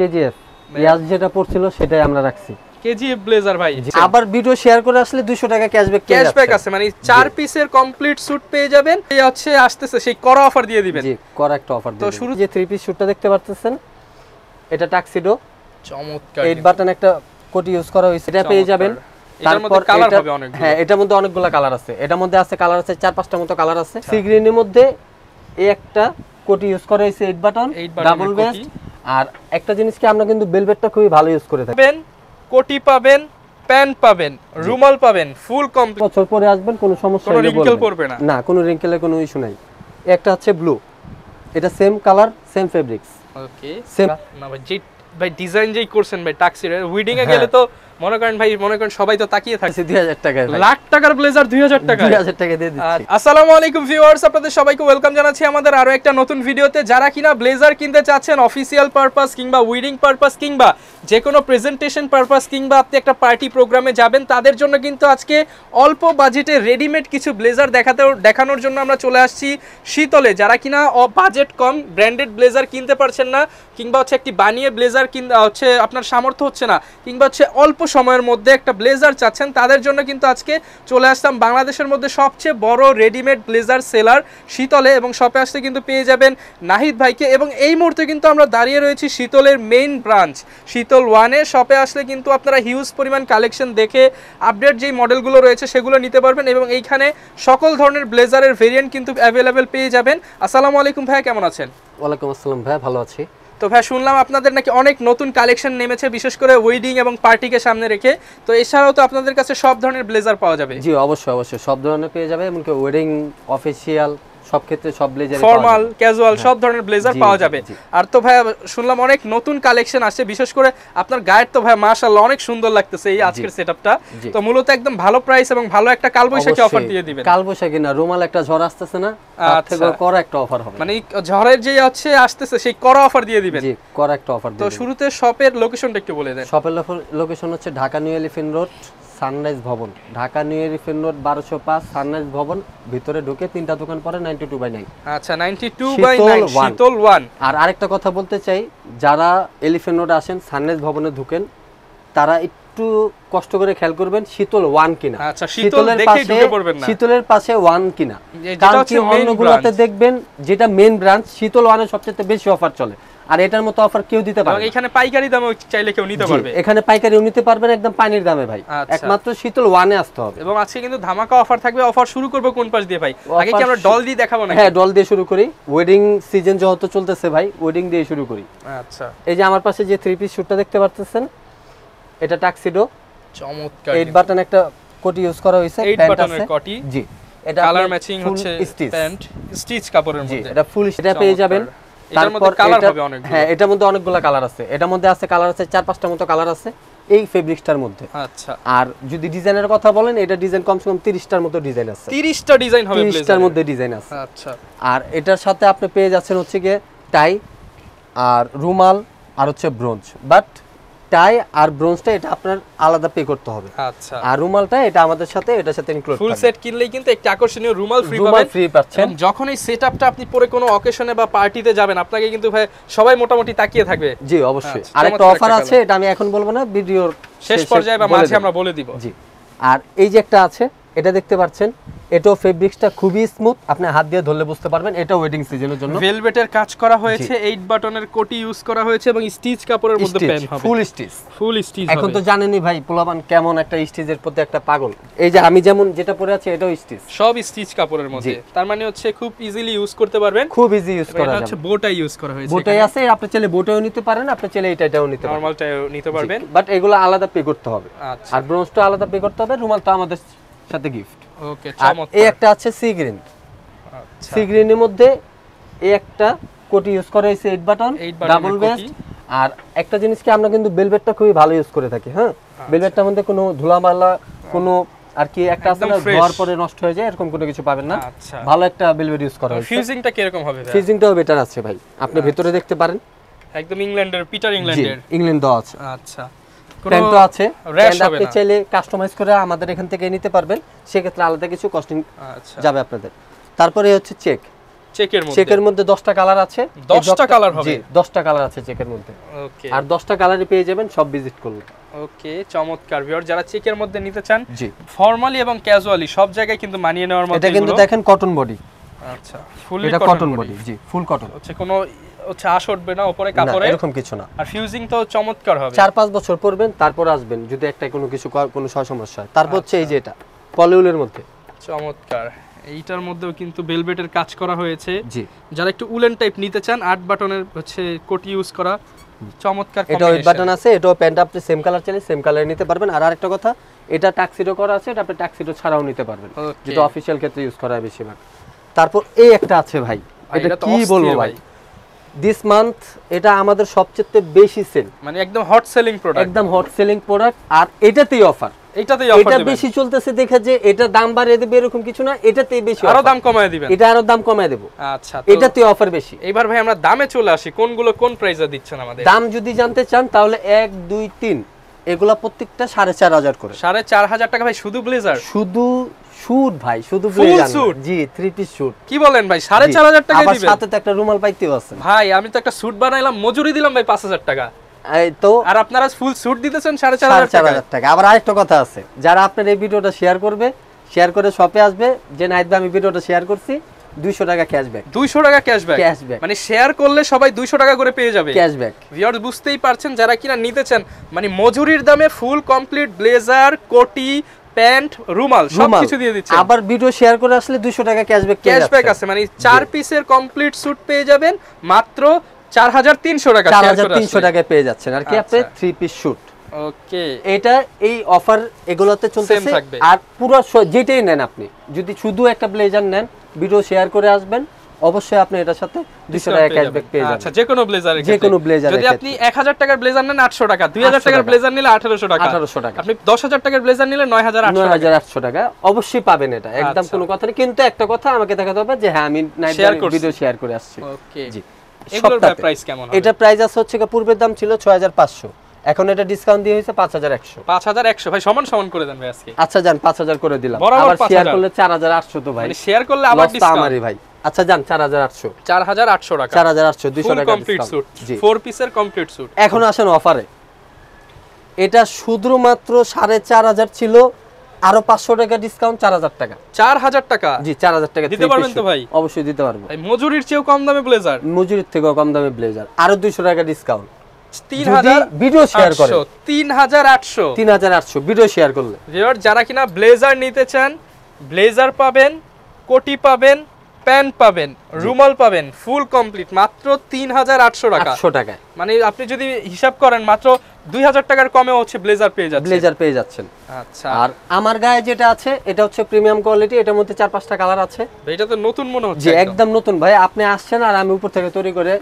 কেজিএফ ইয়াস যেটা পড়ছিল সেটাই আমরা রাখছি। কেজিএফ ব্লেজার ভাই, আবার ভিডিও শেয়ার করে আসলে 200 টাকা ক্যাশব্যাক আছে, মানে 4 পিসের কমপ্লিট স্যুট পেয়ে যাবেন। এই হচ্ছে আসতেছে সেই করা অফার দিয়ে দিবেন। জি, করা একটা অফার দিয়ে। তো শুরু যে 3 পিস স্যুটটা দেখতে পাচ্ছেন, এটা টাক্সিডো, চমৎকার 8 বাটন একটা কোট ইউজ করা হয়েছে, এটা পেয়ে যাবেন। এটার মধ্যে কালার হবে অনেকগুলো। হ্যাঁ, এটার মধ্যে অনেকগুলো কালার আছে। এটার মধ্যে আছে কালার আছে 4-5টা মতো কালার আছে। সি গ্রিনের মধ্যে এই একটা কোট ইউজ করা হয়েছে 8 বাটন ডাবল বেস্ট। আর একটা জিনিস কি, আমরা কিন্তু বেলভেটটা খুবই ভালো ইউজ করে থাকি। কোটি পাবেন, প্যান্ট পাবেন, রুমাল পাবেন, ফুল কমপ্লিট। বছর পরে আসবেন, কোনো সমস্যা কোনো রিঙ্কেল পড়বে না। না, কোনো রিঙ্কেলের কোনো ইস্যু নাই। একটা হচ্ছে ব্লু, এটা সেম কালার সেম ফেব্রিক্স। ওকে, সেম না ভাই ডিজাইন যেই করছেন ভাই টাক্সির উইডিং এ গেলে তো মনে করেন সবাই তো তাকিয়ে থাকে। 2000 টাকা, লাখ টাকার ব্লেজার 2000 টাকা, 2000 টাকা দিয়ে দিচ্ছি। আসসালামু আলাইকুম ভিউয়ার্স, আপনাদের সবাইকে ওয়েলকাম জানাচ্ছি আমাদের আরো একটা নতুন ভিডিওতে। যারা কিনা ব্লেজার কিনতে চাচ্ছেন অফিসিয়াল পারপাস কিংবা উইডিং পারপাস কিংবা যে কোনো প্রেজেন্টেশন পারপাস কিংবা আপনি একটা পার্টি প্রোগ্রামে যাবেন, তাদের জন্য কিন্তু আজকে অল্প বাজেটে রেডিমেড কিছু ব্লেজার দেখানোর জন্য আমরা চলে আসছি শীতলে। যারা কিনা বাজেট কম, ব্র্যান্ডেড ব্লেজার কিনতে পারছেন না কিংবা হচ্ছে একটি বানিয়ে ব্লেজার কিনতে হচ্ছে আপনার সামর্থ্য হচ্ছে না কিংবা হচ্ছে অল্প সময়ের মধ্যে একটা ব্লেজার চাচ্ছেন, তাদের জন্য কিন্তু আজকে চলে আসলাম বাংলাদেশের মধ্যে সবচেয়ে বড় রেডিমেড ব্লেজার সেলার শীতলে। এবং শপে আসতে কিন্তু পেয়ে যাবেন নাহিদ ভাইকে। এবং এই মুহূর্তে কিন্তু আমরা দাঁড়িয়ে রয়েছি শীতলের মেইন ব্রাঞ্চ শীতল 1-এ। শপে আসলে কিন্তু আপনারা হিউজ পরিমাণ কালেকশন দেখে আপডেট যেই মডেলগুলো রয়েছে সেগুলো নিতে পারবেন। এবং এইখানে সকল ধরনের ব্লেজারের ভেরিয়েন্ট কিন্তু অ্যাভেলেবেল পেয়ে যাবেন। আসসালামু আলাইকুম ভাই, কেমন আছেন? ওয়ালাইকুম আসসালাম ভাই, ভালো আছি। তো ভাই শুনলাম আপনাদের নাকি অনেক নতুন কালেকশন নেমেছে, বিশেষ করে ওয়েডিং এবং পার্টিকে সামনে রেখে। তো এছাড়াও তো আপনাদের কাছে সব ধরনের ব্লেজার পাওয়া যাবে? জি অবশ্যই সব ধরনের পেয়ে যাবে, এমনকি ওয়েডিং, অফিসিয়াল সব ক্ষেত্রে সব ব্লেজার, ফর্মাল, ক্যাজুয়াল সব ধরনের ব্লেজার পাওয়া যাবে। আর তো ভাই শুনলাম অনেক নতুন কালেকশন আসছে, বিশেষ করে আপনার গায়ের তো ভাই মাশাআল্লাহ অনেক সুন্দর লাগতেছে এই আজকের সেটআপটা। তো মূলত একদম ভালো প্রাইস এবং ভালো একটা কালবৈশাখী অফার দিয়ে দিবেন। কালবৈশাখী না, রুমাল একটা ঝড় আসতেছে না, তার থেকে করা একটা অফার হবে। মানে ঝড়ের যে হচ্ছে আসতেছে সেই করা অফার দিয়ে দিবেন। জি, করা একটা অফার দিয়ে। তো শুরুতে শপের লোকেশনটা একটু বলে দেন। শপের লোকেশন হচ্ছে Dhaka New Elephant Road, Sunrise ভবন। Dhaka New Elephant Road 1205 Sunrise ভবন, ভিতরে ঢুকে 3টা দোকান পড়ে 92/9। আচ্ছা, 92/9 শীতল 1। আর আরেকটা কথা বলতে চাই, যারা এলিফ্যান্ট রোডে আসেন সানরাইজ ভবনে ঢুকেন, তারা একটু কষ্ট করে খেয়াল করবেন শীতল 1 কিনা। আচ্ছা, শীতল দেখে ঢুকে পড়বেন না, শীতলের পাশে 1 কিনা। কারণ কি অন্যগুলোতে দেখবেন যেটা মেইন ব্রাঞ্চ শীতল 1 এ সবচেয়ে বেশি অফার চলে, আর এটার মতো অফার কেউ দিতে পারে না। এখানে পাইকারি দামে চাইলে কেউ নিতে পারবে। এখানে পাইকারিও নিতে পারবেন একদম পানির দামে ভাই। একমাত্র শীতল 1 এ আসতে হবে। এবং আজকে কিন্তু ধামাকা অফার থাকবে। অফার শুরু করব কোন পাশ দিয়ে ভাই? আগে কি আমরা ডল দিয়ে দেখাবো না? হ্যাঁ, ডল দিয়ে শুরু করি। ওয়েডিং সিজন যেহেতু চলতেছে ভাই, ওয়েডিং দিয়ে শুরু করি। আচ্ছা, এই যে আমার পাশে যে 3 পিস স্যুটটা দেখতে পাচ্ছেন, এটা টাক্সিডো, চমৎকার 8 বাটন একটা কোট ইউজ করা হয়েছে, 8 বাটনের কোটি। জি, এটা কালার ম্যাচিং হচ্ছে প্যান্ট স্টিচ কাপড়ের মধ্যে। এটা ফুল, এটা পেয়ে যাবেন। এটার মধ্যে কালার হবে অনেক। হ্যাঁ, এটার মধ্যে অনেকগুলো কালার আছে। এটার মধ্যে আছে কালার আছে 4-5টা মতো কালার আছে এই ফেব্রিক্সটার মধ্যে। আচ্ছা, আর যদি ডিজাইনের কথা বলেন, এটা ডিজাইন কমসে কম 30টার মতো ডিজাইন আছে। 30টা ডিজাইন হবে, 30টার মধ্যে ডিজাইন আছে। আচ্ছা, আর এটার সাথে আপনি পেয়ে যাচ্ছেন হচ্ছে গিয়ে টাই আর রুমাল আর হচ্ছে ব্রোঞ্জ। বাট টাই আর ব্রোঞ্জটা এটা আপনার আলাদা পে করতে হবে। আচ্ছা, আর রুমালটা এটা আমাদের সাথে এটার সাথে ইনক্লুড। ফুল সেট কিনলেই কিন্তু একটা আকর্ষণীয় রুমাল ফ্রি পাচ্ছেন। যখন এই সেটআপটা আপনি পরে কোনো অকেশনে বা পার্টিতে যাবেন, আপনাকে কিন্তু ভাই সবাই মোটামুটি তাকিয়ে থাকবে। জি অবশ্যই। আরেকটা অফার আছে, এটা আমি এখন বলবো না, ভিডিওর শেষ পর্যায়ে বা মাঝে আমরা বলে দিব। জি, আর এই যে একটা আছে, এটা দেখতে পাচ্ছেন, এটাও ফেব্রিক্সটা খুবই স্মুথ, আপনি হাত দিয়ে ধরলে বুঝতে পারবেন। এটা ওয়েডিং সিজনের জন্য ভেলভেটের কাজ করা হয়েছে, 8 বাটনের কোটি ইউজ করা হয়েছে এবং স্টিচ কাপড়ের মধ্যে প্যান্ট হবে, ফুল স্টিচ। এখন তো জানেনই ভাই পোলাপান কেমন একটা স্টিচের প্রতি একটা পাগল। এই যে আমি যেমন যেটা পরে আছি, এটাও স্টিচ, সব স্টিচ কাপড়ের মধ্যে। তার মানে হচ্ছে খুব ইজিলি ইউজ করতে পারবেন, খুব ইজি ইউজ করা যাবে। এটা হচ্ছে বোটাই ইউজ করা হয়েছে, বোটাই আছে। আপনি চাইলে বোটাও নিতে পারেন, আপনি চাইলে এটাও নিতে পারেন, নরমালটাও নিতে পারবেন। বাট এগুলো আলাদা পে করতে হবে। আচ্ছা, আর ব্রোঞ্জটা আলাদা পে করতে হবে, রুমালটা আমাদের সাথে গিফট। ওকে, চমৎকার। এই একটা আছে সি গ্রিন। আচ্ছা, সি গ্রিনের মধ্যে এই একটা কোটি ইউজ করা হয়েছে 8 বাটন ডাবল বেস্ট। আর একটা জিনিস কি, আমরা কিন্তু বেলভেটটা খুবই ভালো ইউজ করে থাকি। হ্যাঁ, বেলভেটটার মধ্যে কোনো ধুলামালা কোনো আর কি একটা আছে না, ধোয়ার পরে নষ্ট হয়ে যায়, এরকম কোনো কিছু পাবেন না। আচ্ছা, ভালো একটা বেলভেট ইউজ করা হয়েছে। ফিউজিংটা কি রকম হবে ভাই? ফিউজিংটাও বেটার আছে ভাই, আপনি ভিতরে দেখতে পারেন। একদম ইংল্যান্ডের, পিটার ইংল্যান্ডের, ইংল্যান্ড দাও আছে। আচ্ছা, প্যান্টও আছে। প্যান্ট আপনি চাইলে কাস্টমাইজ করে আমাদের এখান থেকে নিতে পারবেন, সেক্ষেত্রে আলাদা কিছু কস্টিং যাবে আপনাদের। তারপরে হচ্ছে চেক, চেকের মধ্যে 10টা কালার আছে। 10টা কালার হবে? জি 10টা কালার আছে চেকের মধ্যে। ওকে, আর 10টা কালারই পেয়ে যাবেন সব ভিজিট করলে। ওকে, চমৎকার ভিউয়ার, যারা চেকের মধ্যে নিতে চান জি ফর্মালি এবং ক্যাজুয়ালি সব জায়গায় কিন্তু মানিয়ে নেওয়ার মতো। এটা কিন্তু দেখেন কটন বডি। আচ্ছা, ফুল এটা কটন বডি। জি ফুল কটন। হচ্ছে কোনো হচ্ছে আঁশ উঠবে না উপরে কাপড়ে, এরকম কিছু না। আর ফিউজিং তো চমৎকার হবে। 4-5 বছর পরবেন তারপর আসবেন যদি একটা কোনো সমস্যা হয়। তারপর হচ্ছে এই যে এটা পলিউলের মধ্যে চমৎকার, এইটার মধ্যেও কিন্তু ভেলভেটের কাজ করা হয়েছে। জি যারা একটু উলেন টাইপ নিতে চান 8 বাটনের হচ্ছে কোটি ইউজ করা, চমৎকার। এটা 8 বাটন আছে। এটাও প্যান্ট আপনি সেম কালার চাইলে সেম কালারে নিতে পারবেন। আর আরেকটা কথা, এটা টাক্সিডো করা আছে, এটা আপনি টাক্সিডো ছাড়াও নিতে পারবেন, যেটা অফিশিয়াল ক্ষেত্রে ইউজ করা হয় বেশিরভাগ। তারপর এই একটা আছে ভাই, এটা কি বলবো ভাই, দিস মান্থ এটা আমাদের সবচেয়ে বেশি সেল, মানে একদম হট সেলিং প্রোডাক্ট, একদম হট সেলিং প্রোডাক্ট। আর এটাতেই অফার, এটাতেই অফার এটা দিবেন। বেশি চলতেছে দেখে যে এটা দাম বাড়িয়ে দেবে এরকম কিছু না, এটাতেই বেশি আরো দাম কমায় দিবেন। এটা আরো দাম কমায় দেব। আচ্ছা, এটাতে অফার বেশি। এইবার ভাই আমরা দামে চলে আসি, কোনগুলো কোন প্রাইসে দিচ্ছেন আমাদের? দাম যদি জানতে চান তাহলে 1 2 3 এগুলা প্রত্যেকটা 4500 করে। 4500 টাকা ভাই শুধু ব্লেজার? শুধু শুট ভাই, শুধু ফুল ব্লেজার স্যুট? জি 3 পিস শুট। কি বলেন ভাই, 4500 টাকা আবার দিবেন? সাথে তো একটা রুমাল পাইতেও আছে ভাই। আমি তো একটা স্যুট বানাইলাম, মজুরি দিলাম ভাই 5000 টাকা, এই তো। আর আপনারা ফুল স্যুট দিতেছেন 4500 টাকা। আবার আরেকটা কথা আছে, যারা আপনার এই ভিডিওটা শেয়ার করবে, শেয়ার করে শপে আসবে যে নাইট ভাই আমি ভিডিওটা শেয়ার করছি, 200 টাকা ক্যাশব্যাক। 200 টাকা ক্যাশব্যাক? মানে শেয়ার করলে সবাই 200 টাকা করে পেয়ে যাবে ক্যাশব্যাক। ভিউয়ার্স বুঝতেই পারছেন, যারা কিনা নিতে চান মানে মজুরির দামে ফুল কমপ্লিট ব্লেজার, কোটি, প্যান্ট, রুমাল সবকিছু দিয়ে দিচ্ছেন। আবার ভিডিও শেয়ার করে আসলে 200 টাকা ক্যাশব্যাক আছে। মানে 4 পিসের কমপ্লিট স্যুট পেয়ে যাবেন মাত্র 4300 টাকা। 4300 টাকায় পেয়ে যাচ্ছেন আর কি আপনি 3 পিস শুট। ওকে, এটা এই অফার এগুলোতে চলতেছে। আর পুরো যেটাই নেন আপনি, যদি শুধু একটা ব্লেজার নেন, ভিডিও শেয়ার করে আসবেন, অবশ্যই আপনি এটার সাথে 200 টাকা ক্যাশব্যাক পেয়ে যাবেন। আচ্ছা, যে কোনো ব্লেজারের ক্ষেত্রে? যে কোনো ব্লেজারের যদি আপনি 1000 টাকার ব্লেজার নেন 800 টাকা, 2000 টাকার ব্লেজার নিলে 1800 টাকা, 1800 টাকা, আপনি 10000 টাকার ব্লেজার নিলে 9800 টাকা অবশ্যই পাবেন। এটা একদম কোনো কথা নেই। কিন্তু একটা কথা আমাকে দেখাতে হবে যে হ্যাঁ আমি নাইট ভিডিও শেয়ার করে আসছি। ওকে জি। এগুলোর প্রাইস কেমন হবে? এটা প্রাইস আছে হচ্ছে পূর্বের দাম ছিল 6500, এখন এটা ডিসকাউন্ট দিয়ে হয়েছে 5100। 5100 ভাই সমান সমান করে দেন ভাই আজকে। আচ্ছা যান 5000 করে দিলাম। আবার শেয়ার করলে 4800 তো ভাই। মানে শেয়ার করলে আবার ডিসকাউন্ট আমারই ভাই। আচ্ছা যান 4800। 4800 টাকা। 4800 200 টাকা কমপ্লিট স্যুট, 4 পিসের কমপ্লিট স্যুট। এখন আসেন অফারে। এটা শুধুমাত্র 4500 ছিল, আরো 500 টাকা ডিসকাউন্ট 4000 টাকা। 4000 টাকা? জি 4000 টাকা দিতে পারবেন তো ভাই? অবশ্যই দিতে পারবো। ভাই মজুরির চেয়েও কম দামে ব্লেজার? মজুরির থেকেও কম দামে ব্লেজার, আরো 200 টাকা ডিসকাউন্ট। 3000 ভিডিও শেয়ার করে 3800 ভিডিও শেয়ার করলে। ভিউয়ার যারা কিনা ব্লেজার নিতে চান, ব্লেজার পাবেন, কোটি পাবেন, প্যান্ট পাবেন, রুমাল পাবেন, ফুল কমপ্লিট মাত্র 3800 টাকা। 800 টাকায় মানে আপনি যদি হিসাব করেন মাত্র 2000 টাকার কমে হচ্ছে ব্লেজার পেয়ে যাচ্ছেন। আচ্ছা, আর আমার গায়ে যেটা আছে এটা হচ্ছে প্রিমিয়াম কোয়ালিটি, এটার মধ্যে 4-5টা কালার আছে। এটা তো নতুন মনে হচ্ছে। জি একদম নতুন ভাই। আপনি আসছেন আর আমি উপর থেকে তৈরি করে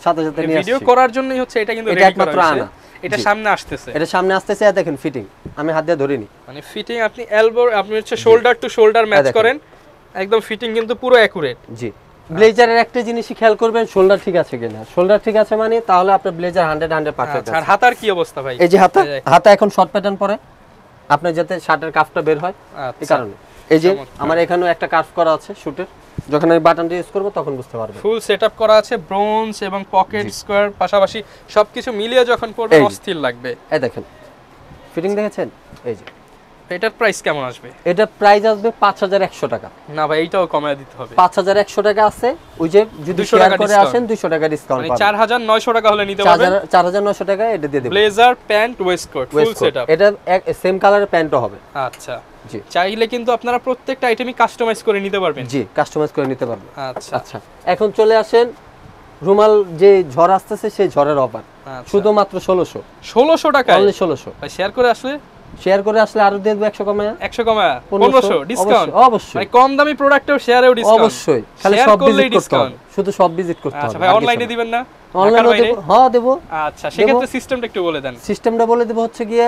সাথে সাথে নিয়ে আসছি। ভিডিও করার জন্যই হচ্ছে এটা, কিন্তু রেডি করা হয়েছে। এটা সামনে আসতেছে, এটা সামনে আসতেছে। আর দেখেন ফিটিং আমি হাত দিয়ে ধরিনি, মানে ফিটিং আপনি এলবো, আপনি হচ্ছে শোল্ডার টু শোল্ডার ম্যাচ করেন, একদম ফিটিং কিন্তু পুরো অ্যাকুরেট। জি ব্লেজারের একটা জিনিসই খেয়াল করবেন, শোল্ডার ঠিক আছে কিনা। শোল্ডার ঠিক আছে মানে তাহলে আপনার ব্লেজার 100 পারফেক্ট আছে। আর হাতার কি অবস্থা ভাই? এই যে হাতা এখন শর্ট প্যাটার্ন পরে, আপনার যাতে শার্টের কাফটা বের হয় এই কারণে। এই যে আমার এখানেও একটা কার্ভ করা আছে শুটের, যখন আমি বাটনটা ইউজ করব তখন বুঝতে পারবেন। ফুল সেটআপ করা আছে, ব্রোঞ্জ এবং পকেট স্কয়ার পাশাপাশি সবকিছু মিলিয়ে যখন পরবেন অস্থির লাগবে। এই দেখেন ফিটিং দেখেছেন। এই যে এটার প্রাইস কেমন আসবে? এটা প্রাইস আসবে 5100 টাকা। না ভাই এইটাও কমায় দিতে হবে। 5100 টাকা আছে। ওই যে যদি শেয়ার করে আসেন 200 টাকা ডিসকাউন্ট পাবেন। 4900 টাকা হলে নিতে পারবেন। 4900 টাকা এটা দিয়ে দেব। Blazer, pant, waistcoat full setup. এটা সেম কালারের প্যান্টও হবে। আচ্ছা জি। চাইলে কিন্তু আপনারা প্রত্যেকটা আইটেমই কাস্টমাইজ করে নিতে পারবেন। জি কাস্টমাইজ করে নিতে পারবেন। আচ্ছা আচ্ছা এখন চলে আসেন রুমাল যে ঝড় আসতেছে সেই ঝড়ের অফার শুধুমাত্র 1600 টাকা। অনলি 1600। ভাই শেয়ার করে আসলে আরো দেব 100 কমায় 1500 ডিসকাউন্ট। অবশ্যই মানে কম দামি প্রোডাক্টেও শেয়ারেও ডিসকাউন্ট। অবশ্যই খালি সব ভিজিট করতে হবে, শুধু সব ভিজিট করতে হবে। আচ্ছা ভাই অনলাইনে দিবেন না? অনলাইনে দেব। হ্যাঁ দেব। আচ্ছা সেক্ষেত্রে সিস্টেমটা একটু বলে দেন। সিস্টেমটা বলে দেব হচ্ছে গিয়ে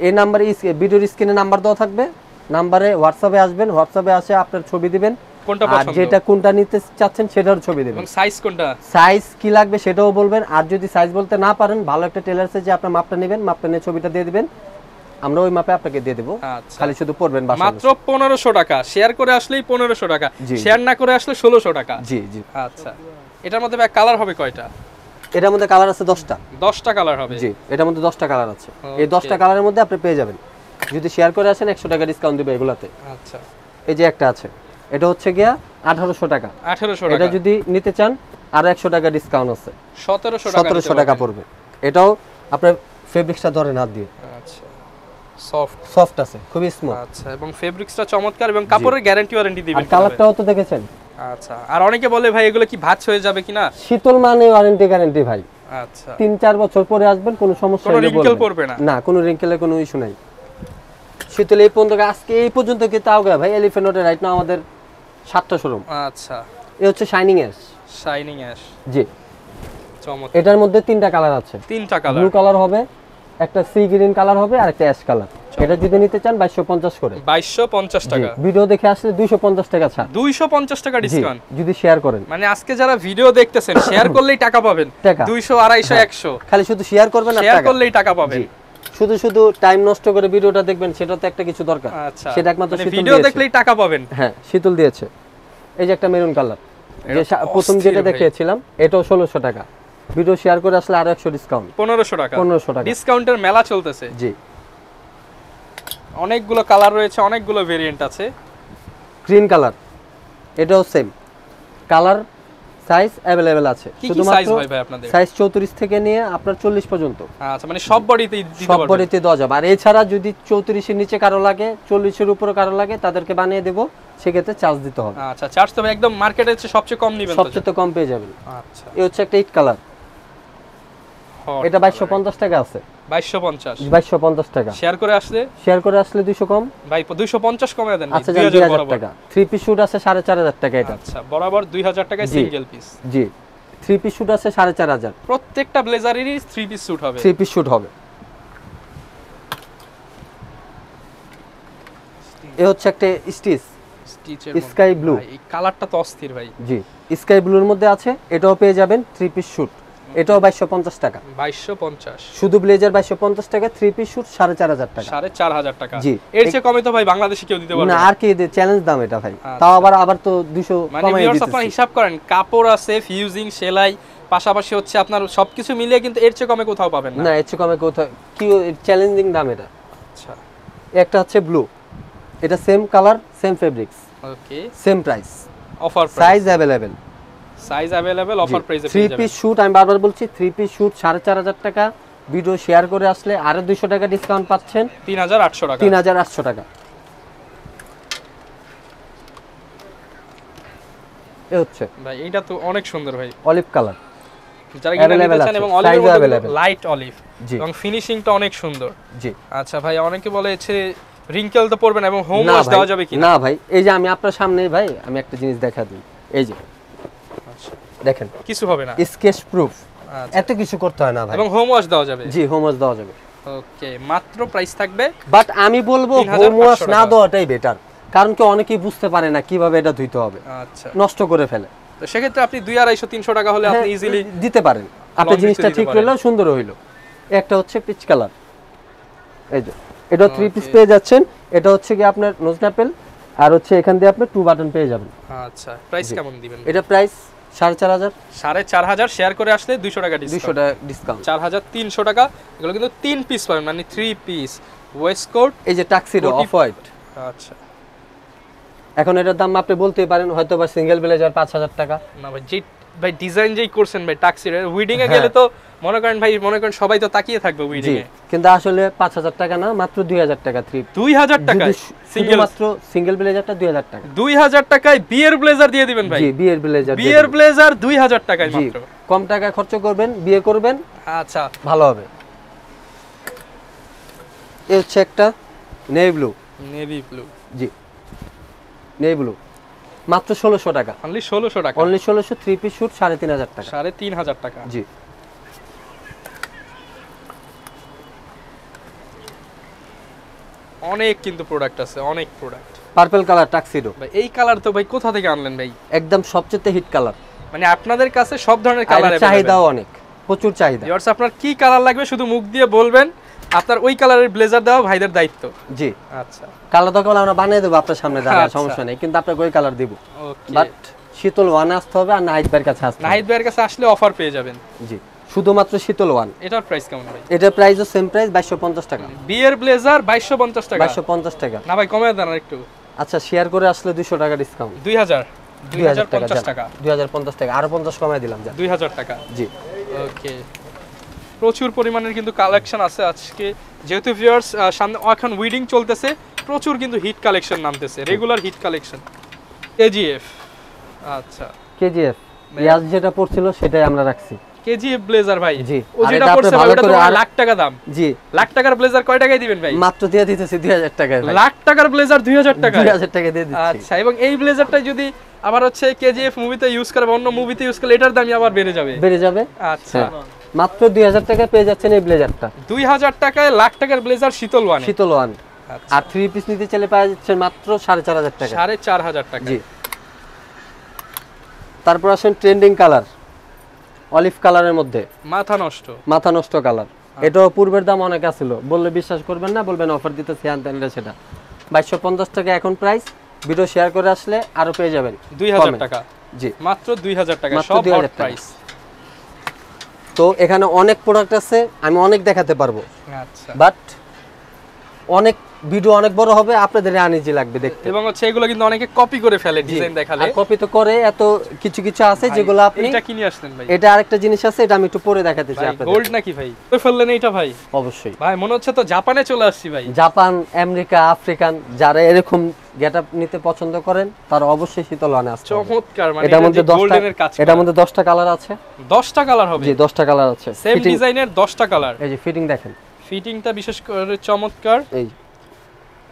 এই নাম্বারে ভিডিওর স্ক্রিনে নাম্বার দেওয়া থাকবে, নাম্বারে হোয়াটসঅ্যাপে আসবেন, হোয়াটসঅ্যাপে আসে আপনার ছবি দিবেন, কোনটা আর পছন্দ যেটা কোনটা নিতে চাচ্ছেন সেটার ছবি দিবেন। এবং সাইজ কোনটা, সাইজ কি লাগবে সেটাও বলবেন। আর যদি সাইজ বলতে না পারেন ভালো একটা টেলার আছে যে আপনার মাপটা নেবেন, মাপটা নিয়ে ছবিটা দিয়ে দিবেন, আমরা ওই মাপে আপনাকে দিয়ে দেব। আচ্ছা খালি শুধু পড়বেন বাসা মাত্র 1500 টাকা, শেয়ার করে আসলেই 1500 টাকা, জি। শেয়ার না করে আসলে 1600 টাকা। জি জি। আচ্ছা এটার মধ্যে ভাই কালার হবে কয়টা? এটার মধ্যে কালার আছে 10টা। 10টা কালার হবে? জি, এটার মধ্যে 10টা কালার আছে। এই Okay. 10টা কালারের মধ্যে আপনি পেয়ে যাবেন। যদি শেয়ার করে আসেন 100 টাকা ডিসকাউন্ট দিবে এগুলাতে। আচ্ছা এই যে একটা আছে, এটা হচ্ছে গিয়া 1800 টাকা। 1800 এটা টাকা। যদি নিতে চান আর 100 টাকা ডিসকাউন্ট আছে, 1700 টাকা। 1700 টাকা পড়বে। এটাও আপনার ফেব্রিক্সটা ধরে হাত দিয়ে, আচ্ছা সফট সফট আছে, খুবই স্মুথ। আচ্ছা এবং ফেব্রিক্সটা চমৎকার এবং কাপড়ের গ্যারান্টি ওয়ারেন্টি দিবেন। আর কালারটাও তো দেখেছেন। আচ্ছা আর অনেকে বলে ভাই এগুলো কি ভাঁজ হয়ে যাবে কিনা? শীতল মানে ওয়ারেন্টি গ্যারান্টি ভাই। আচ্ছা 3-4 বছর পরে আসবেন, কোনো সমস্যা কোনো হলে wrinkle বলবেন। পড়বে না? না, কোনো রিঙ্কেলের কোনো ইস্যু নাই। শীতল এই পর্যন্ত, আজকে এই পর্যন্ত কি তাও গা ভাই এলিফ্যান্ট রোডে রাইট নাও আমাদের 7টা শোরুম। আচ্ছা এই হচ্ছে শাইনিং অ্যাশ। শাইনিং অ্যাশ জি, চমৎকার। এটার মধ্যে 3টা কালার আছে। 3টা কালার। ব্লু কালার হবে, একটা সি গ্রিন কালার হবে আর একটা অ্যাশ কালার। এটা যদি নিতে চান 2250 করে। 2250 টাকা। ভিডিও দেখে আসলে 250 টাকা ছাড়। 250 টাকা ডিসকাউন্ট যদি শেয়ার করেন। মানে আজকে যারা ভিডিও দেখতেছেন শেয়ার করলেই টাকা পাবেন। টাকা। 200 250 100 খালি শুধু শেয়ার করবেন আর শেয়ার টাকা। করলেই টাকা পাবেন। শুধু শুধু টাইম নষ্ট করে ভিডিওটা দেখবেন, সেটা তো একটা কিছু দরকার। আচ্ছা সেটা একমাত্র মানে শীতল ভিডিও দিয়েছে। দেখলেই টাকা পাবেন। হ্যাঁ, শীতল দিয়েছে। এই যে একটা মেরুন কালার, যে প্রথম অস্থির যেটা ভাই। দেখিয়েছিলাম, এটাও 1600 টাকা। ভিডিও শেয়ার করে আসলে আরো 100 ডিসকাউন্ট। 1500 টাকা। 1500 টাকা ডিসকাউন্টের মেলা চলতেছে। জি। অনেকগুলো কালার রয়েছে, অনেকগুলো ভেরিয়েন্ট আছে। গ্রিন কালার, এটাও সেম কালার, সাইজ अवेलेबल আছে। কি কি সাইজ হয় ভাই আপনাদের? সাইজ 34 থেকে নিয়ে আপনার 40 পর্যন্ত। আচ্ছা মানে সব বডিতেই দিতে সব পারবেন? বডিতে দেওয়া যাবে। আর এছাড়া যদি 34 এর নিচে কারো লাগে, 40 এর উপরে কারো লাগে, তাদেরকে বানিয়ে দেব, সেক্ষেত্রে চার্জ দিতে হবে। আচ্ছা চার্জ তো ভাই একদম মার্কেটের চেয়ে সবচেয়ে কম নেবেন তো? সবচেয়ে কম পেয়ে যাবেন। আচ্ছা এই হচ্ছে একটা ইট কালার, এটা 2250 টাকা আছে। 2250 2250 টাকা। শেয়ার করে আসলে শেয়ার করে আসলে 200 কম। ভাই 250 কমে দেন ভাই, আচ্ছা 2000 2000 বরাবর। টাকা। 3 পিস শুট আছে 4500 টাকা এটা। আচ্ছা বরাবর 2000 টাকায় জি। Single piece. জি, 3 পিস শুট আছে 4500। প্রত্যেকটা ব্লেজারেরই 3 পিস স্যুট হবে। 3 পিস শুট হবে। এ হচ্ছে একটা স্টিচ স্টিচের স্কাই ব্লু। এই কালারটা তো অস্থির ভাই। জি, স্কাই ব্লুর মধ্যে আছে, এটাও পেয়ে যাবেন 3 পিস শুট। এটাও 2250 টাকা। 2250 শুধু ব্লেজার 2250 টাকা, 3 পিস শুট 4500 টাকা। 4500 টাকা। জি। এর চেয়ে কমে তো ভাই বাংলাদেশে কেউ দিতে পারবে না, না। আর কি চ্যালেঞ্জ দাম এটা ভাই। আচ্ছা। তাও আবার তো 200 মানে কমাই ভিউয়ার্স আপনারা দিতেছি। হিসাব করেন, কাপড় আছে, ফিউজিং, সেলাই, পাশাপাশি হচ্ছে আপনার সবকিছু মিলিয়ে কিন্তু এর চেয়ে কমে কোথাও পাবেন না। না, এর চেয়ে কমে কোথাও কি চ্যালেঞ্জিং দাম এটা। আচ্ছা একটা হচ্ছে ব্লু, এটা সেম কালার, সেম ফেব্রিক্স, ওকে same price, offer price, size available. Size available, offer প্রাইসে 3 পেয়ে যাবেন। পিস শুট, আমি বারবার বলছি 3 পিস শুট 4500 টাকা। ভিডিও শেয়ার করে আসলে আরো 200 টাকা ডিসকাউন্ট পাচ্ছেন, 3800 টাকা। 3800 টাকা। এ হচ্ছে ভাই এইটা তো অনেক সুন্দর ভাই। অলিভ কালার, যারা কিনা নিতে Available চান আছে, এবং size অলিভের মধ্যে available। লাইট অলিভ জি এবং ফিনিশিংটা অনেক সুন্দর। জি। আচ্ছা ভাই অনেকে বলে হচ্ছে রিঙ্কেল তো পড়বে না এবং হোম না ওয়াশ ভাই, দেওয়া যাবে কি না ভাই, এই যে আমি আপনার সামনে ভাই আমি একটা জিনিস দেখা দিই, এই যে আচ্ছা দেখেন, কিছু হবে না। স্কেচ প্রুফ, আচ্ছা এত কিছু করতে হয় না ভাই। এবং হোম ওয়াশ দেওয়া যাবে। জি, হোম ওয়াশ দেওয়া যাবে। ওকে মাত্র প্রাইস থাকবে, বাট আমি বলবো 3500 হোম ওয়াশ না টাকা। দেওয়াটাই বেটার, কারণ কি অনেকেই বুঝতে পারে না কিভাবে এটা ধুইতে হবে, আচ্ছা নষ্ট করে ফেলে। তো সেক্ষেত্রে আপনি 200-300 টাকা হলে আপনি হ্যাঁ, ইজিলি দিতে পারেন, আপনি Long জিনিসটা দিতে ঠিক পারেন। হলো, সুন্দর হইলো। একটা হচ্ছে পিচ কালার, এই যে এটা 3 পিস Okay. পেয়ে যাচ্ছেন। এটা হচ্ছে কি আপনার নোজ ন্যাপেল, আর হচ্ছে এখান দিয়ে আপনি 2 বাটন পেয়ে যাবেন। আচ্ছা প্রাইস কেমন দিবেন? এটা প্রাইস 4500, 4500, শেয়ার করে আসলে 200 টাকা 200 ডিসকাউন্ট, টাকা ডিসকাউন্ট। 4300 টাকা। এগুলো কিন্তু 3 পিস পাবেন, মানে 3 পিস ওয়েস্ট কোট। এই যে টাক্সিডো কোটি- অফ হোয়াইট, আচ্ছা এখন এটার দাম আপনি বলতেই পারেন হয়তো বা সিঙ্গেল ব্লেজার 5000 টাকা। না ভাই যে ভাই ডিজাইন যেই করছেন ভাই টাক্সির উইডিং এ হ্যাঁ। গেলে তো মনে করেন ভাই, মনে করেন সবাই তো তাকিয়ে থাকবে উইডিং জি, এ। কিন্তু আসলে 5000 টাকা না, মাত্র 2000 টাকা। 2000 টাকায় সিঙ্গেল, মাত্র সিঙ্গেল ব্লেজারটা 2000 টাকা। 2000 টাকায় বিয়ের ব্লেজার দিয়ে দিবেন ভাই। জি, বিয়ের ব্লেজার, বিয়ের ব্লেজার 2000 টাকায় জি, মাত্র। কম টাকা খরচ করবেন, বিয়ে করবেন, আচ্ছা ভালো হবে। এই হচ্ছে একটা নেভি ব্লু, নেভি ব্লু, জি নেভি ব্লু, মাত্র 1600 টাকা। অনলি 1600 টাকা, অনলি 1600, 3 পিস শুট 3500 টাকা। 3500 টাকা। জি, অনেক কিন্তু প্রোডাক্ট আছে, অনেক প্রোডাক্ট। পার্পল কালার টাক্সিডো, ভাই এই কালার তো ভাই কোথা থেকে আনলেন ভাই? একদম সবচেয়ে হিট কালার, মানে আপনাদের কাছে সব ধরনের কালার চাহিদাও অনেক, প্রচুর চাহিদা। ভিউয়ার্স আপনার কি কালার লাগবে শুধু মুখ দিয়ে বলবেন, আপনার ওই কালারের ব্লেজার দেওয়া ভাইদের দায়িত্ব। জি আচ্ছা, কালার দরকার আমরা বানিয়ে দেবো আপনার সামনে দাঁড়ায়, আচ্ছা। সমস্যা নেই, কিন্তু আপনাকে ওই কালার দিব। ওকে, বাট শীতল ওয়ান আসতে হবে আর নাহিদ ভাইয়ের কাছে আসতে হবে। নাহিদ ভাইয়ের কাছে আসলে অফার পেয়ে যাবেন। জি শুধুমাত্র শীতল ওয়ান। এটার প্রাইস কেমন ভাই? এটার প্রাইসও সেম প্রাইস 2250 টাকা। বিয়ের ব্লেজার 2250 টাকা। 2250 টাকা। না ভাই কমে দেন একটু। আচ্ছা শেয়ার করে আসলে 200 টাকা ডিসকাউন্ট। 2050 টাকা। 2050 টাকা আরো 50 কমায় দিলাম যা। 2000 টাকা। জি ওকে, প্রচুর পরিমাণের কিন্তু কালেকশন আছে আজকে, যেহেতু ভিউয়ার্স সামনে এখন উইডিং চলতেছে, প্রচুর কিন্তু হিট কালেকশন নামতেছে, রেগুলার হিট কালেকশন। কেজিএফ, আচ্ছা কেজিএফ ইয়াস যেটা পড়ছিল সেটাই আমরা রাখছি। কেজিএফ ব্লেজার ভাই, জি ও যেটা পড়ছে ভাই ওটা তো লাখ টাকা দাম। জি লাখ টাকার ব্লেজার কয় টাকায় দিবেন ভাই? মাত্র দিয়ে দিতেছি 2000 টাকায় ভাই। লাখ টাকার ব্লেজার 2000 টাকা। 2000 টাকা দিয়ে দিচ্ছি। আচ্ছা, এবং এই ব্লেজারটা যদি আবার হচ্ছে কেজিএফ মুভিতে ইউজ করে, অন্য মুভিতে ইউজ করলে এটার দামই আবার বেড়ে যাবে। বেড়ে যাবে। আচ্ছা, মাত্র 2000 টাকায় পেয়ে যাচ্ছেন এই ব্লেজারটা। 2000 টাকায় লাখ টাকার ব্লেজার শীতল ওয়ান। শীতল ওয়ান। আর 3 পিস নিতে চাইলে পাওয়া যাচ্ছে মাত্র 4500 টাকা। 4500 টাকা। জি। তারপর আসেন ট্রেন্ডিং কালার, অলিভ কালারের মধ্যে মাথা নষ্ট কালার। এটাও পূর্বের দাম অনেক আছিল, বললে বিশ্বাস করবেন না, বলবেন অফার দিতেছি আনতেন সেটা। 2250 টাকা এখন প্রাইস। ভিডিও শেয়ার করে আসলে আরো পেয়ে যাবেন 2000 টাকা। জি মাত্র 2000 টাকা, মাত্র সব 2000 হট প্রাইস। তো এখানে অনেক প্রোডাক্ট আছে, আমি অনেক দেখাতে পারবো, আচ্ছা, বাট অনেক ভিডিও অনেক বড় হবে, আপনাদের আনইজি লাগবে দেখতে। এবং হচ্ছে এগুলো কিন্তু অনেকে কপি করে ফেলে ডিজাইন দেখালে। আর কপি তো করে, এত কিছু কিছু আছে যেগুলো আপনি। এটা কি নিয়ে আসলেন ভাই? এটা আরেকটা জিনিস আছে, এটা আমি একটু পরে দেখাতে চাই আপনাদের। গোল্ড নাকি ভাই? কই ফেললেন এটা ভাই? অবশ্যই ভাই, মনে হচ্ছে তো জাপানে চলে আসছি ভাই। জাপান, আমেরিকা, আফ্রিকান যারা এরকম গেটআপ নিতে পছন্দ করেন তারা অবশ্যই শীতল ওয়ানে আসছে। চমৎকার, মানে এটার মধ্যে 10টা গোল্ডেনের কাজ। এটার মধ্যে 10টা কালার আছে। 10টা কালার হবে? জি 10টা কালার আছে, সেম ডিজাইনের 10টা কালার। এই যে ফিটিং দেখেন, ফিটিংটা বিশেষ করে চমৎকার, এই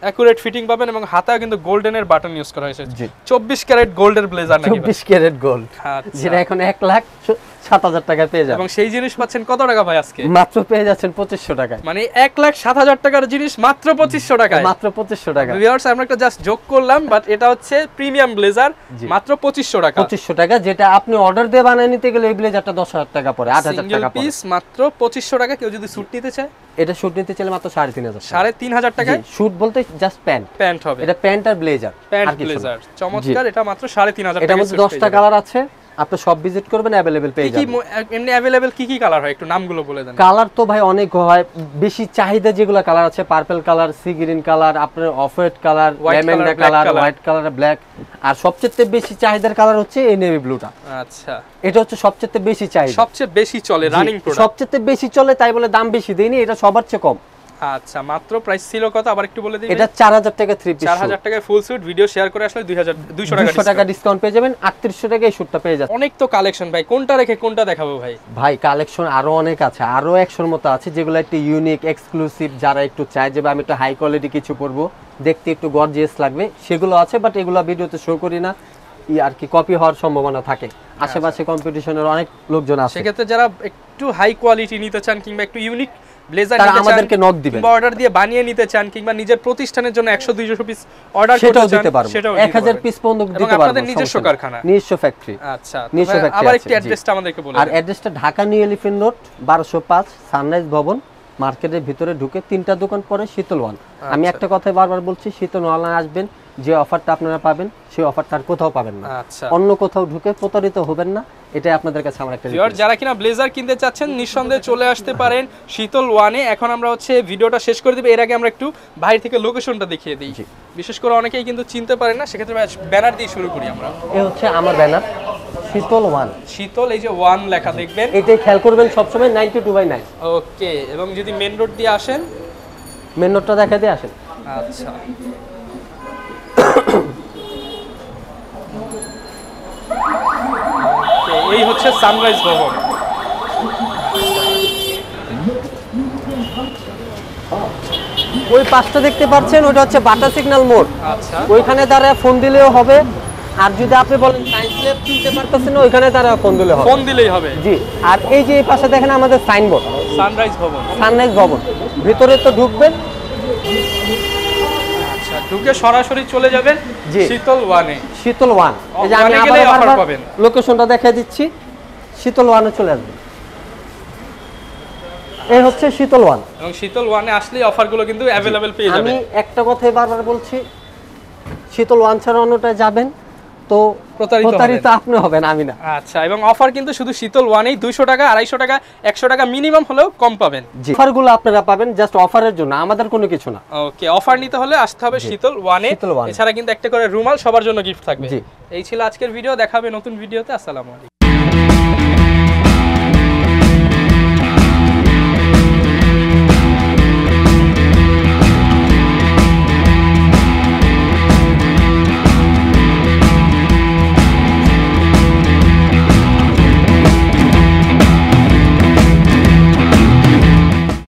অ্যাকুরেট ফিটিং পাবেন, এবং হাতায় কিন্তু গোল্ডেনের বাটন ইউজ করা হয়েছে। জি 24 ক্যারেট গোল্ডের ব্লেজার নাকি? 24 ক্যারেট গোল্ড, আচ্ছা, যেটা এখন 1,07,000 টাকা পেয়ে যাবেন। এবং সেই জিনিস পাচ্ছেন কত টাকা ভাই আজকে? মাত্র পেয়ে যাচ্ছেন 2500 টাকায়। মানে 1,07,000 টাকার জিনিস মাত্র 2500 টাকায়। মাত্র 2500 টাকা। ভিউয়ার্স, আমরা একটা জাস্ট যোগ করলাম, বাট এটা হচ্ছে প্রিমিয়াম ব্লেজার, মাত্র 2500 টাকা। 2500 টাকা, যেটা আপনি অর্ডার দিয়ে বানিয়ে নিতে গেলে এই ব্লেজারটা 10,000 টাকা পড়ে, 8,000 টাকা পড়ে। পিস মাত্র 2500 টাকা। কেউ যদি স্যুট নিতে চায়, এটা শুট নিতে চাইলে মাত্র 3,500 3,500 টাকা। শুট বলতে জাস্ট প্যান্ট হবে, এটা প্যান্ট আর ব্লেজার, প্যান্ট ব্লেজার চমৎকার। এটা মাত্র 3,500 টাকা। এটার মধ্যে 10টা কালার আছে, আপনি সব ভিজিট করবেন, अवेलेबल পেয়ে যাবেন। এমনি अवेलेबल কি কি কালার হয় একটু নামগুলো বলে দেন। কালার তো ভাই অনেক হয়, বেশি চাহিদা যেগুলো কালার আছে, purple colour, sea green colour, আপনার off white colour, lavender colour, white colour, black, আর সবচেয়ে বেশি চাহিদার কালার হচ্ছে এই নেভি ব্লুটা। আচ্ছা, এটা হচ্ছে সবচেয়ে বেশি চাহিদা, সবচেয়ে বেশি চলে, রানিং প্রোডাক্ট, সবচেয়ে বেশি চলে, তাই বলে দাম বেশি দেইনি, এটা সবার চেয়ে কম। আচ্ছা, মাত্র প্রাইস ছিল কত আবার একটু বলে দিবেন? এটা 4000 টাকা 3 পিস, 4000 টাকায় ফুল স্যুট। ভিডিও শেয়ার করে আসলে 200 টাকা ডিসকাউন্ট পেয়ে যাবেন, 3800 টাকা এই স্যুটটা পেয়ে যাবেন। অনেক তো কালেকশন ভাই, কোনটা রেখে কোনটা দেখাবো ভাই? ভাই কালেকশন আরো অনেক আছে, আরো 100 মতো আছে, যেগুলো একটু ইউনিক এক্সক্লুসিভ, যারা একটু চায় যে আমি একটু হাই কোয়ালিটি কিছু পরবো, দেখতে একটু গর্জিয়াস লাগবে, সেগুলো আছে, বাট এগুলো ভিডিওতে শো করি না, আর কি কপি হওয়ার সম্ভাবনা থাকে। আশেপাশে কম্পিটিশনের অনেক লোকজন আছে, সেক্ষেত্রে যারা একটু হাই কোয়ালিটি নিতে চান কিংবা একটু ইউনিক ব্লেজার তারা নিতে চান, আমাদেরকে নক দিবেন, কিংবা অর্ডার দিয়ে বানিয়ে নিতে চান, কিংবা নিজের প্রতিষ্ঠানের জন্য 100-200 পিস অর্ডার করতে চান, দিতে পারবো, 1000 পিস পর্যন্ত দিতে পারবো। আপনাদের নিজস্ব কারখানা, নিজস্ব ফ্যাক্টরি। আচ্ছা, নিজস্ব ফ্যাক্টরি। আবার একটু অ্যাড্রেসটা আমাদেরকে বলে দিন। আর অ্যাড্রেসটা Dhaka New Elephant Road 1205 Sunrise ভবন, মার্কেটের ভিতরে ঢুকে 3টা দোকান পরে শীতল ওয়ান। আমি একটা কথাই বারবার বলছি, শীতল ওয়ানে আসবেন, যে অফারটা আপনারা পাবেন সেই অফারটা আর কোথাও পাবেন না। আচ্ছা, অন্য কোথাও ঢুকে প্রতারিত হবেন না, এটাই আপনাদের কাছে আমার একটা রিকোয়েস্ট। যারা কিনা ব্লেজার কিনতে চাচ্ছেন নিঃসন্দেহে চলে আসতে পারেন শীতল ওয়ানে। এখন আমরা হচ্ছে ভিডিওটা শেষ করে দিব, এর আগে আমরা একটু বাইরে থেকে লোকেশনটা দেখিয়ে দিই, বিশেষ করে অনেকেই কিন্তু চিনতে পারেন না, সেক্ষেত্রে ব্যানার দিয়ে শুরু করি আমরা। এই হচ্ছে আমার ব্যানার শীতল ওয়ান, শীতল, এই যে ওয়ান লেখা দেখবেন, এটাই খেয়াল করবেন সবসময় 92/9। ওকে, এবং যদি মেন রোড দিয়ে আসেন, মেন রোডটা দেখা দিয়ে আসেন। আচ্ছা, এই হচ্ছে সানরাইজ ভবন। ওই পাশটা দেখতে পাচ্ছেন, ওটা হচ্ছে বাটা সিগন্যাল মোড়। আচ্ছা, ওইখানে দাঁড়ায় ফোন দিলেও হবে, আর যদি আপনি বলেন সায়েন্স ল্যাব চিনতে পারতেছেন না, ওইখানে দাঁড়ায় ফোন দিলে হবে, ফোন দিলেই হবে। জি। আর এই যে এই পাশে দেখেন আমাদের সাইনবোর্ড, সানরাইজ ভবন, সানরাইজ ভবন, ভিতরে তো ঢুকবেন, আচ্ছা, ঢুকে সরাসরি চলে যাবেন শীতল ওয়ানে। শীতল ওয়ান, এই যে আমি আবার লোকেশনটা দেখিয়ে দিচ্ছি, শীতল ওয়ানে চলে আসবেন। এই হচ্ছে শীতল ওয়ান। এবং শীতল ওয়ানে আসলে অফারগুলো কিন্তু অ্যাভেলেবেল পেয়ে যাবেন। আমি একটা কথাই বারবার বলছি, শীতল ওয়ান ছাড়া অন্যটায় যাবেন তো প্রতারিত আপনি হবেন, আমি না। আচ্ছা, এবং অফার কিন্তু শুধু শীতল ওয়ানেই 200 টাকা, 250 টাকা, 100 টাকা মিনিমাম হলেও কম পাবেন। জি, অফারগুলো আপনারা পাবেন জাস্ট অফারের জন্য, আমাদের কোনো কিছু না। ওকে, অফার নিতে হলে আসতে হবে শীতল ওয়ানে। এছাড়া কিন্তু একটা করে রুমাল সবার জন্য গিফট থাকবে। জি, এই ছিল আজকের ভিডিও, দেখা হবে নতুন ভিডিওতে। আসসালামু আলাইকুম।